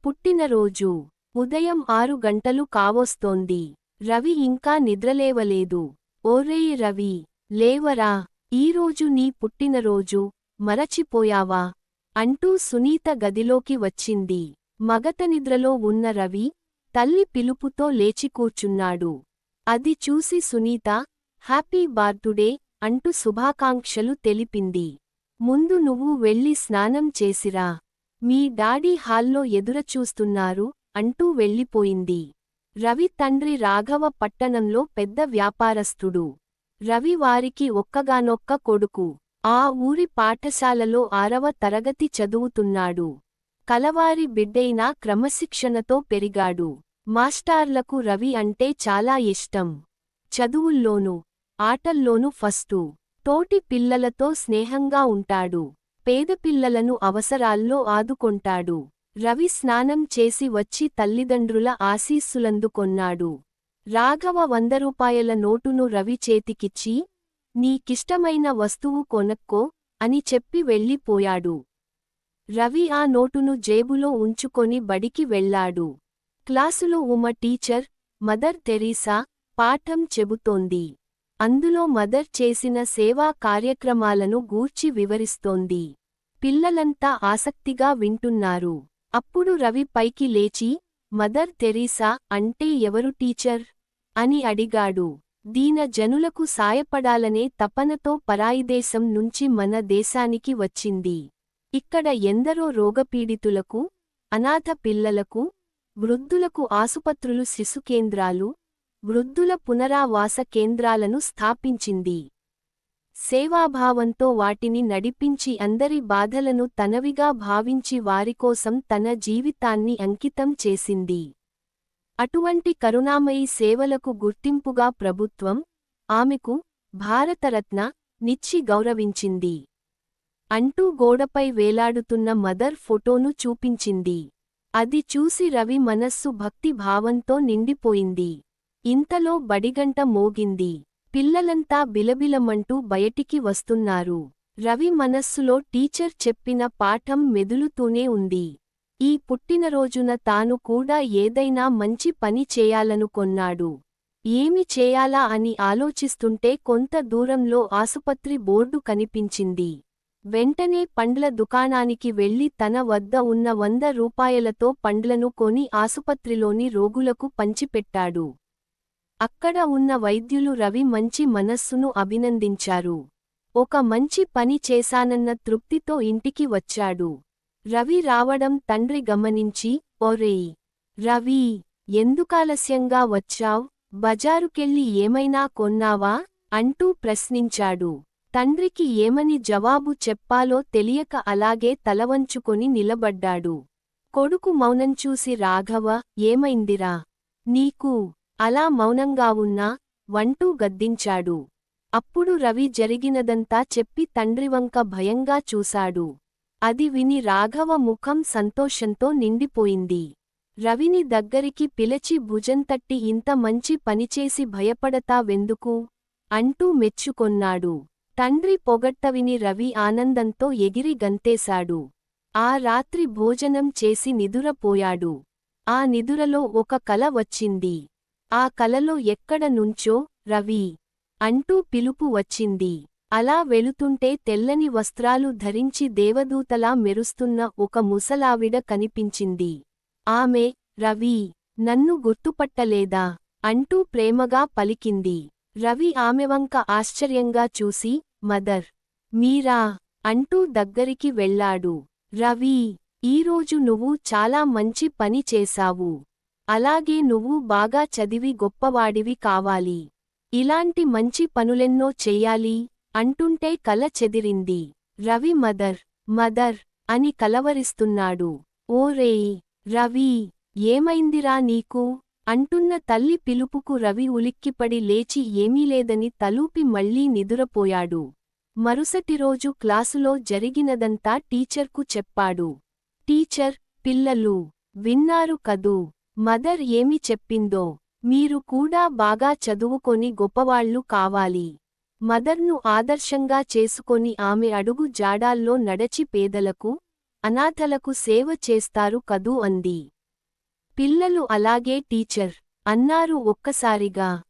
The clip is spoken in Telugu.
పుట్టినరోజు. ఉదయం 6 గంటలు కావొస్తోంది. రవి ఇంకా నిద్రలేవలేదు. ఓరేయ్ రవి, లేవరా, ఈరోజు నీ పుట్టినరోజు, మరచిపోయావా? అంటూ సునీత గదిలోకి వచ్చింది. మగత నిద్రలో ఉన్న రవి, తల్లి పిలుపుతో లేచి కూర్చున్నాడు. అది చూసి సునీత, హ్యాపీ బర్త్డే అంటూ శుభాకాంక్షలు తెలిపింది. ముందు నువ్వు వెళ్ళి స్నానం చేసిరా, మీ డాడీ హాల్లో ఎదురచూస్తున్నారు అంటూ వెళ్ళిపోయింది. రవి తండ్రి రాఘవ పట్టణంలో పెద్ద వ్యాపారస్తుడు. రవి వారికి ఒక్కగానొక్క కొడుకు. ఆ ఊరి పాఠశాలలో 6వ తరగతి చదువుతున్నాడు. కలవారి బిడ్డైనా క్రమశిక్షణతో పెరిగాడు. మాస్టార్లకు రవి అంటే చాలా ఇష్టం. చదువుల్లోనూ, ఆటల్లోనూ ఫస్టు. తోటి పిల్లలతో స్నేహంగా ఉంటాడు. పేదపిల్లలను అవసరాల్లో ఆదుకొంటాడు. రవి స్నానం చేసి వచ్చి తల్లిదండ్రుల ఆశీస్సులందుకొన్నాడు. రాఘవ 100 రూపాయల నోటును రవి చేతికిచ్చి, నీకిష్టమైన వస్తువు కొనక్కో అని చెప్పి వెళ్ళిపోయాడు. రవి ఆ నోటును జేబులో ఉంచుకొని బడికి వెళ్ళాడు. క్లాసులో ఉమ టీచర్, మదర్ తెరీసా, పాఠం చెబుతోంది. అందులో మదర్ చేసిన సేవా కార్యక్రమాలను గూర్చి వివరిస్తోంది. పిల్లలంతా ఆసక్తిగా వింటున్నారు. అప్పుడు రవి పైకి లేచి, మదర్ తెరీసా అంటే ఎవరు టీచర్? అని అడిగాడు. దీన జనులకు సాయపడాలనే తపనతో పరాయిదేశం నుంచి మన దేశానికి వచ్చింది. ఇక్కడ ఎందరో రోగపీడితులకు, అనాథ పిల్లలకు, వృద్ధులకు ఆసుపత్రులు, శిశుకేంద్రాలు, వృద్ధుల పునరావాస కేంద్రాలను స్థాపించింది. సేవాభావంతో వాటిని నడిపించి అందరి బాధలను తనవిగా భావించి వారికోసం తన జీవితాన్ని అంకితం చేసింది. అటువంటి కరుణామయీ సేవలకు గుర్తింపుగా ప్రభుత్వం ఆమెకు భారతరత్న నిచ్చి గౌరవించింది. అంటూ గోడపై వేలాడుతున్న మదర్ ఫోటోను చూపించింది. అది చూసి రవి మనస్సు భక్తి భావంతో నిండిపోయింది. ఇంతలో బడిగంట మోగింది. పిల్లలంతా బిలబిలమంటూ బయటికి వస్తున్నారు. రవి మనస్సులో టీచర్ చెప్పిన పాఠం మెదులుతూనే ఉంది. ఈ పుట్టినరోజున తాను కూడా ఏదైనా మంచి పని చేయాలనుకొన్నాడు. ఏమి చేయాలా అని ఆలోచిస్తుంటే కొంత దూరంలో ఆసుపత్రి బోర్డు కనిపించింది. వెంటనే పండ్ల దుకాణానికి వెళ్లి తన వద్ద ఉన్న 100 రూపాయలతో పండ్లను కొని ఆసుపత్రిలోని రోగులకు పంచిపెట్టాడు. అక్కడ ఉన్న వైద్యులు రవి మంచి మనస్సును అభినందించారు. ఒక మంచి పని చేశానన్న తృప్తితో ఇంటికి వచ్చాడు. రవి రావడం తండ్రి గమనించి, ఒరేయ్ రవి, ఎందుకాలస్యంగా వచ్చావ్? బజారుకెళ్ళి ఏమైనా కొన్నావా? అంటూ ప్రశ్నించాడు. తండ్రికి ఏమని జవాబు చెప్పాలో తెలియక అలాగే తలవంచుకొని నిలబడ్డాడు. కొడుకు మౌనం చూసి రాఘవ, ఏమైందిరా నీకు, అలా మౌనంగా ఉన్నా? వంటూ గద్దించాడు. అప్పుడు రవి జరిగినదంతా చెప్పి తండ్రివంక భయంగా చూశాడు. అది విని రాఘవ ముఖం సంతోషంతో నిండిపోయింది. రవిని దగ్గరికి పిలిచి భుజంతట్టి ఇంత మంచి పనిచేసి భయపడతావెందుకు? అంటూ మెచ్చుకొన్నాడు. తండ్రి పొగట్టవిని రవి ఆనందంతో ఎగిరి గంతేశాడు. ఆ రాత్రి భోజనం చేసి నిదురపోయాడు. ఆ నిదురలో ఒక కల వచ్చింది. ఆ కలలో ఎక్కడ నుంచో రవి అంటూ పిలుపు వచ్చింది. అలా వెళుతుంటే తెల్లని వస్త్రాలు ధరించి దేవదూతలా మెరుస్తున్న ఒక ముసలావిడ కనిపించింది. ఆమె, రవి, నన్ను గుర్తుపట్టలేదా? అంటూ ప్రేమగా పలికింది. రవి ఆమెవంక ఆశ్చర్యంగా చూసి, మదర్, మీరా? అంటూ దగ్గరికి వెళ్ళాడు. రవి, ఈరోజు నువ్వు చాలా మంచి పని చేశావు. అలాగే నువ్వు బాగా చదివి గొప్పవాడివి కావాలి. ఇలాంటి మంచి పనులెన్నో చెయ్యాలి అంటుంటే కల చెదిరింది. రవి మదర్, మదర్ అని కలవరిస్తున్నాడు. ఓరేయ్ రవి, ఏమైందిరా నీకు? అంటున్న తల్లి పిలుపుకు రవి ఉలిక్కిపడి లేచి ఏమీలేదని తలూపి మళ్లీ నిదురపోయాడు. మరుసటిరోజు క్లాసులో జరిగినదంతా టీచర్కు చెప్పాడు. టీచర్, పిల్లలు విన్నారు కదూ మదర్ ఏమి చెప్పిందో? మీరు కూడా బాగా చదువుకొని గొప్పవాళ్లు కావాలి. మదర్ను ఆదర్శంగా చేసుకొని ఆమె అడుగు జాడాల్లో నడచి పేదలకు, అనాథలకు సేవ చేస్తారు కదూ అంది. పిల్లలు అలాగే టీచర్ అన్నారు ఒక్కసారిగా.